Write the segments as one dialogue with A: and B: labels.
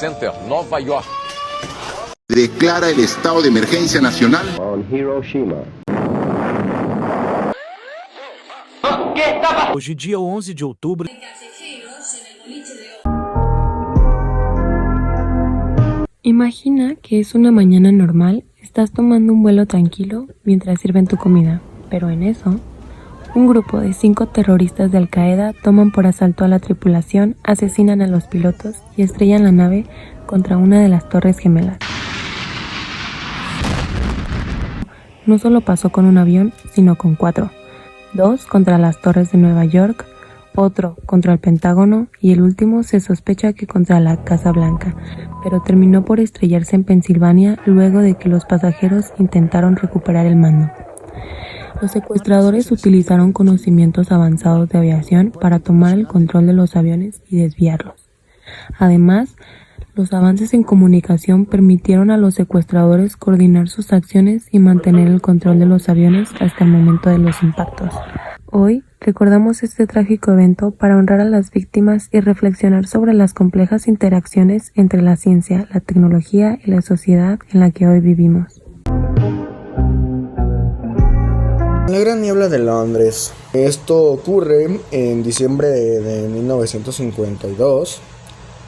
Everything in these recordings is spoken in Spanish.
A: Center, Nova York.
B: Declara el estado de emergencia nacional
C: on Hiroshima.
D: Hoje, dia 11 de outubro.
E: Imagina que es una mañana normal, estás tomando un vuelo tranquilo mientras sirven tu comida, pero en eso, un grupo de 5 terroristas de Al Qaeda toman por asalto a la tripulación, asesinan a los pilotos y estrellan la nave contra una de las torres gemelas. No solo pasó con un avión, sino con 4. 2 contra las torres de Nueva York, otro contra el Pentágono y el último se sospecha que contra la Casa Blanca, pero terminó por estrellarse en Pensilvania luego de que los pasajeros intentaron recuperar el mando. Los secuestradores utilizaron conocimientos avanzados de aviación para tomar el control de los aviones y desviarlos. Además, los avances en comunicación permitieron a los secuestradores coordinar sus acciones y mantener el control de los aviones hasta el momento de los impactos. Hoy recordamos este trágico evento para honrar a las víctimas y reflexionar sobre las complejas interacciones entre la ciencia, la tecnología y la sociedad en la que hoy vivimos.
F: La Gran Niebla de Londres. Esto ocurre en diciembre de 1952,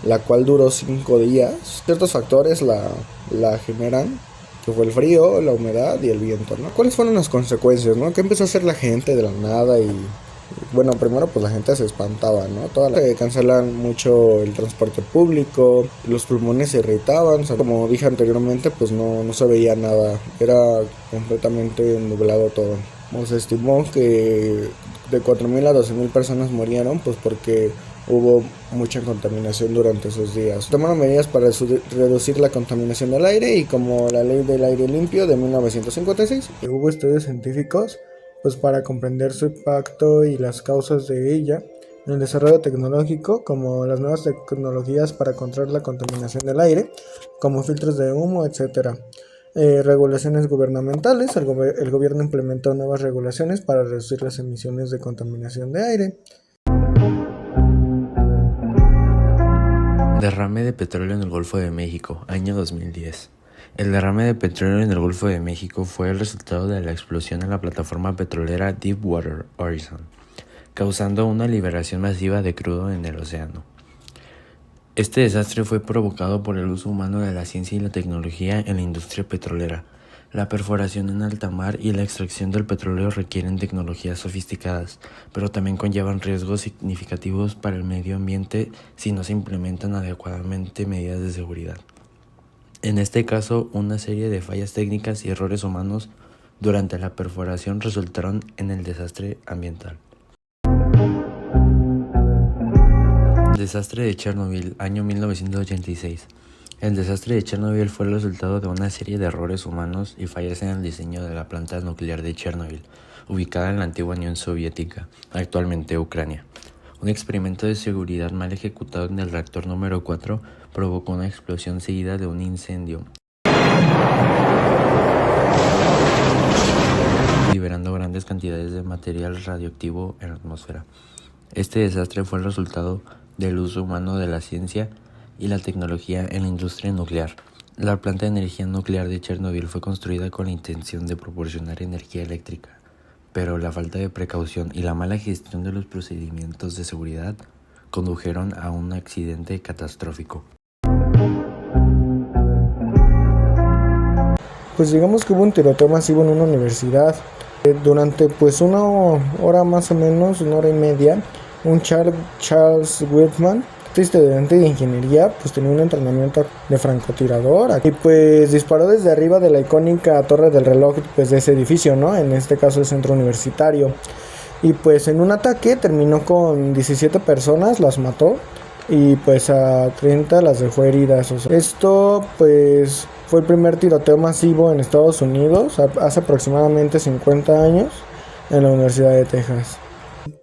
F: la cual duró 5 días. Ciertos factores la generan, que fue el frío, la humedad y el viento, ¿no? ¿Cuáles fueron las consecuencias, no? ¿Qué empezó a hacer la gente de la nada? Y bueno, primero pues la gente se espantaba, ¿no? Cancelan mucho el transporte público, los pulmones se irritaban, o sea, como dije anteriormente, pues no se veía nada, era completamente nublado todo. Se estimó que de 4.000 a 12.000 personas murieron, pues porque hubo mucha contaminación durante esos días. Tomaron medidas para reducir la contaminación del aire y como la ley del aire limpio de 1956. Hubo estudios científicos pues para comprender su impacto y las causas de ella, el desarrollo tecnológico como las nuevas tecnologías para controlar la contaminación del aire, como filtros de humo, etc. Regulaciones gubernamentales, el gobierno implementó nuevas regulaciones para reducir las emisiones de contaminación de aire.
G: Derrame de petróleo en el Golfo de México, año 2010. El derrame de petróleo en el Golfo de México fue el resultado de la explosión en la plataforma petrolera Deepwater Horizon, causando una liberación masiva de crudo en el océano. Este desastre fue provocado por el uso humano de la ciencia y la tecnología en la industria petrolera. La perforación en alta mar y la extracción del petróleo requieren tecnologías sofisticadas, pero también conllevan riesgos significativos para el medio ambiente si no se implementan adecuadamente medidas de seguridad. En este caso, una serie de fallas técnicas y errores humanos durante la perforación resultaron en el desastre ambiental. Desastre de Chernobyl, año 1986. El desastre de Chernobyl fue el resultado de una serie de errores humanos y fallas en el diseño de la planta nuclear de Chernobyl, ubicada en la antigua Unión Soviética, actualmente Ucrania. Un experimento de seguridad mal ejecutado en el reactor número 4 provocó una explosión seguida de un incendio, liberando grandes cantidades de material radioactivo en la atmósfera. Este desastre fue el resultado del uso humano de la ciencia y la tecnología en la industria nuclear. La planta de energía nuclear de Chernobyl fue construida con la intención de proporcionar energía eléctrica, pero la falta de precaución y la mala gestión de los procedimientos de seguridad condujeron a un accidente catastrófico.
F: Pues digamos que hubo un tiroteo masivo en una universidad. Durante pues una hora más o menos, 1 hora y media, un Charles Whitman, estudiante de ingeniería, pues tenía un entrenamiento de francotirador y pues disparó desde arriba de la icónica torre del reloj pues de ese edificio, ¿no? En este caso el centro universitario. Y pues en un ataque terminó con 17 personas, las mató y pues a 30 las dejó heridas. O sea, esto pues fue el primer tiroteo masivo en Estados Unidos hace aproximadamente 50 años en la Universidad de Texas.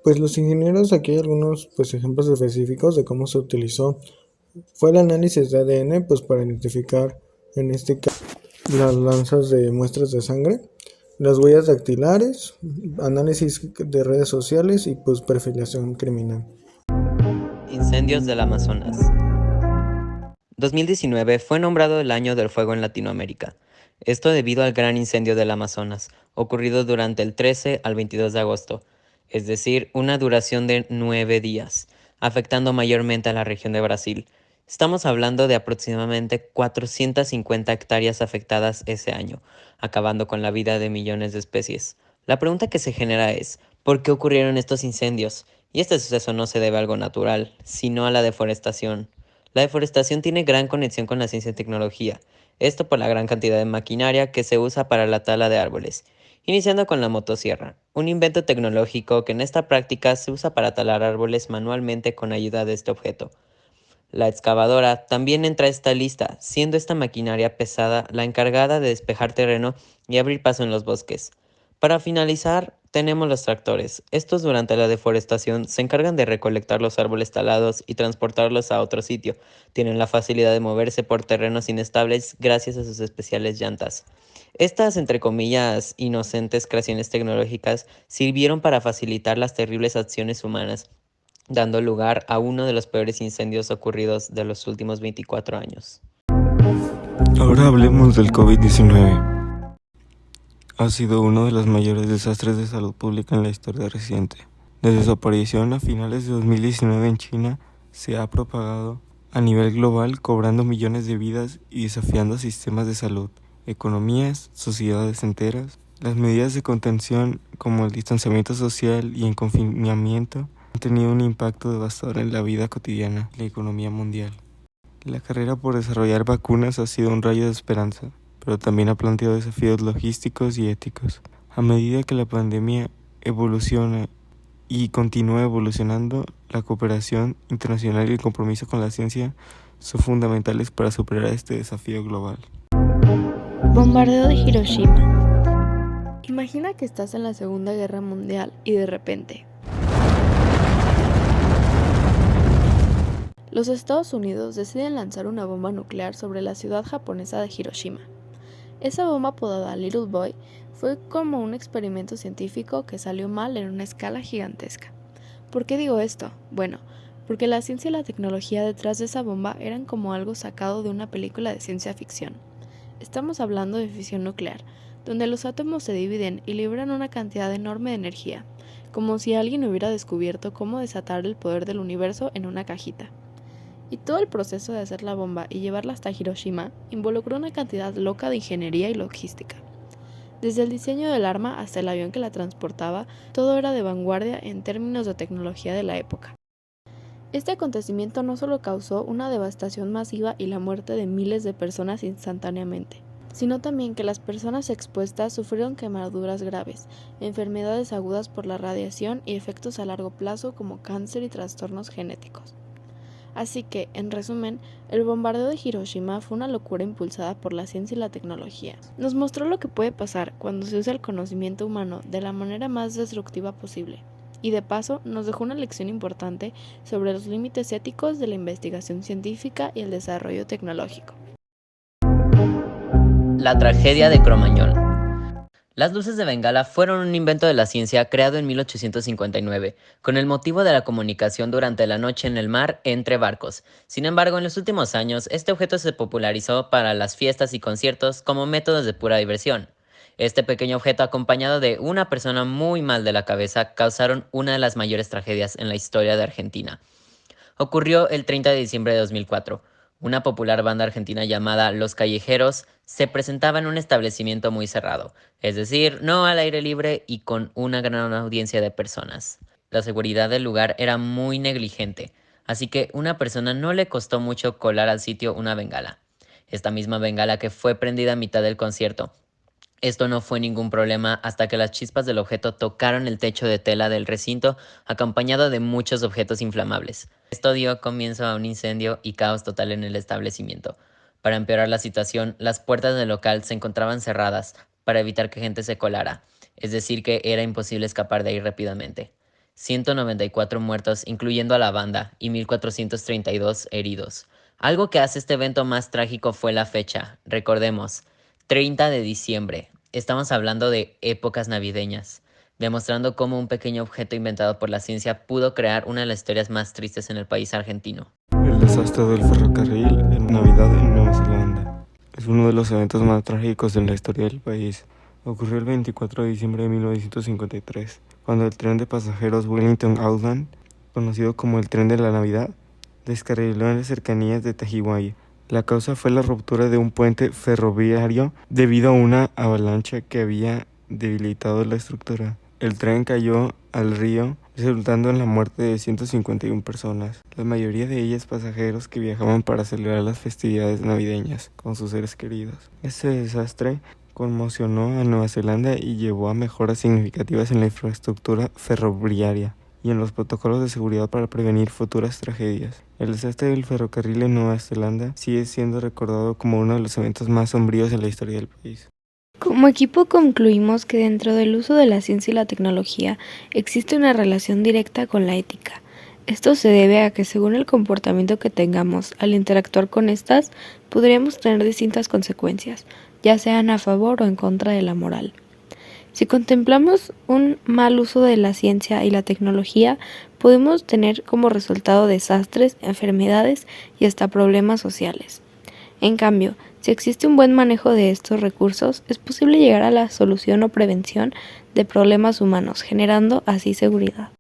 F: Pues los ingenieros, aquí hay algunos pues ejemplos específicos de cómo se utilizó. Fue el análisis de ADN pues para identificar en este caso las lanzas de muestras de sangre, las huellas dactilares, análisis de redes sociales y pues perfilación criminal.
H: Incendios del Amazonas.
A: 2019 fue nombrado el Año del Fuego en Latinoamérica. Esto debido al gran incendio del Amazonas, ocurrido durante el 13 al 22 de agosto, es decir, una duración de 9 días, afectando mayormente a la región de Brasil. Estamos hablando de aproximadamente 450 hectáreas afectadas ese año, acabando con la vida de millones de especies. La pregunta que se genera es, ¿por qué ocurrieron estos incendios? Y este suceso no se debe a algo natural, sino a la deforestación. La deforestación tiene gran conexión con la ciencia y tecnología, esto por la gran cantidad de maquinaria que se usa para la tala de árboles, iniciando con la motosierra, un invento tecnológico que en esta práctica se usa para talar árboles manualmente con ayuda de este objeto. La excavadora también entra a esta lista, siendo esta maquinaria pesada la encargada de despejar terreno y abrir paso en los bosques. Para finalizar, tenemos los tractores. Estos durante la deforestación se encargan de recolectar los árboles talados y transportarlos a otro sitio. Tienen la facilidad de moverse por terrenos inestables gracias a sus especiales llantas. Estas, entre comillas, inocentes creaciones tecnológicas sirvieron para facilitar las terribles acciones humanas, dando lugar a uno de los peores incendios ocurridos de los últimos 24 años.
C: Ahora hablemos del COVID-19. Ha sido uno de los mayores desastres de salud pública en la historia reciente. Desde su aparición a finales de 2019 en China, se ha propagado a nivel global, cobrando millones de vidas y desafiando sistemas de salud, economías, sociedades enteras. Las medidas de contención, como el distanciamiento social y el confinamiento, han tenido un impacto devastador en la vida cotidiana y la economía mundial. La carrera por desarrollar vacunas ha sido un rayo de esperanza, pero también ha planteado desafíos logísticos y éticos. A medida que la pandemia evoluciona y continúa evolucionando, la cooperación internacional y el compromiso con la ciencia son fundamentales para superar este desafío global.
H: Bombardeo de Hiroshima. Imagina que estás en la Segunda Guerra Mundial y de repente los Estados Unidos deciden lanzar una bomba nuclear sobre la ciudad japonesa de Hiroshima. Esa bomba apodada Little Boy fue como un experimento científico que salió mal en una escala gigantesca. ¿Por qué digo esto? Bueno, porque la ciencia y la tecnología detrás de esa bomba eran como algo sacado de una película de ciencia ficción. Estamos hablando de fisión nuclear, donde los átomos se dividen y liberan una cantidad enorme de energía, como si alguien hubiera descubierto cómo desatar el poder del universo en una cajita. Y todo el proceso de hacer la bomba y llevarla hasta Hiroshima involucró una cantidad loca de ingeniería y logística. Desde el diseño del arma hasta el avión que la transportaba, todo era de vanguardia en términos de tecnología de la época. Este acontecimiento no solo causó una devastación masiva y la muerte de miles de personas instantáneamente, sino también que las personas expuestas sufrieron quemaduras graves, enfermedades agudas por la radiación y efectos a largo plazo como cáncer y trastornos genéticos. Así que, en resumen, el bombardeo de Hiroshima fue una locura impulsada por la ciencia y la tecnología. Nos mostró lo que puede pasar cuando se usa el conocimiento humano de la manera más destructiva posible. Y de paso, nos dejó una lección importante sobre los límites éticos de la investigación científica y el desarrollo tecnológico.
A: La tragedia de Cromañón. Las luces de Bengala fueron un invento de la ciencia creado en 1859, con el motivo de la comunicación durante la noche en el mar entre barcos. Sin embargo, en los últimos años, este objeto se popularizó para las fiestas y conciertos como métodos de pura diversión. Este pequeño objeto, acompañado de una persona muy mal de la cabeza, causaron una de las mayores tragedias en la historia de Argentina. Ocurrió el 30 de diciembre de 2004. Una popular banda argentina llamada Los Callejeros se presentaba en un establecimiento muy cerrado, es decir, no al aire libre y con una gran audiencia de personas. La seguridad del lugar era muy negligente, así que a una persona no le costó mucho colar al sitio una bengala. Esta misma bengala que fue prendida a mitad del concierto. Esto no fue ningún problema hasta que las chispas del objeto tocaron el techo de tela del recinto, acompañado de muchos objetos inflamables. Esto dio comienzo a un incendio y caos total en el establecimiento. Para empeorar la situación, las puertas del local se encontraban cerradas para evitar que gente se colara, es decir que era imposible escapar de ahí rápidamente. 194 muertos, incluyendo a la banda, y 1,432 heridos. Algo que hace este evento más trágico fue la fecha. Recordemos, 30 de diciembre. Estamos hablando de épocas navideñas, demostrando cómo un pequeño objeto inventado por la ciencia pudo crear una de las historias más tristes en el país argentino.
C: El desastre del ferrocarril en Navidad en Nueva Zelanda. Es uno de los eventos más trágicos en la historia del país. Ocurrió el 24 de diciembre de 1953, cuando el tren de pasajeros Wellington Auckland, conocido como el tren de la Navidad, descarriló en las cercanías de Tahiwai. La causa fue la ruptura de un puente ferroviario debido a una avalancha que había debilitado la estructura. El tren cayó al río, resultando en la muerte de 151 personas, la mayoría de ellas pasajeros que viajaban para celebrar las festividades navideñas con sus seres queridos. Este desastre conmocionó a Nueva Zelanda y llevó a mejoras significativas en la infraestructura ferroviaria y en los protocolos de seguridad para prevenir futuras tragedias. El desastre del ferrocarril en Nueva Zelanda sigue siendo recordado como uno de los eventos más sombríos en la historia del país.
H: Como equipo concluimos que dentro del uso de la ciencia y la tecnología existe una relación directa con la ética. Esto se debe a que según el comportamiento que tengamos al interactuar con estas, podríamos tener distintas consecuencias, ya sean a favor o en contra de la moral. Si contemplamos un mal uso de la ciencia y la tecnología, podemos tener como resultado desastres, enfermedades y hasta problemas sociales. En cambio, si existe un buen manejo de estos recursos, es posible llegar a la solución o prevención de problemas humanos, generando así seguridad.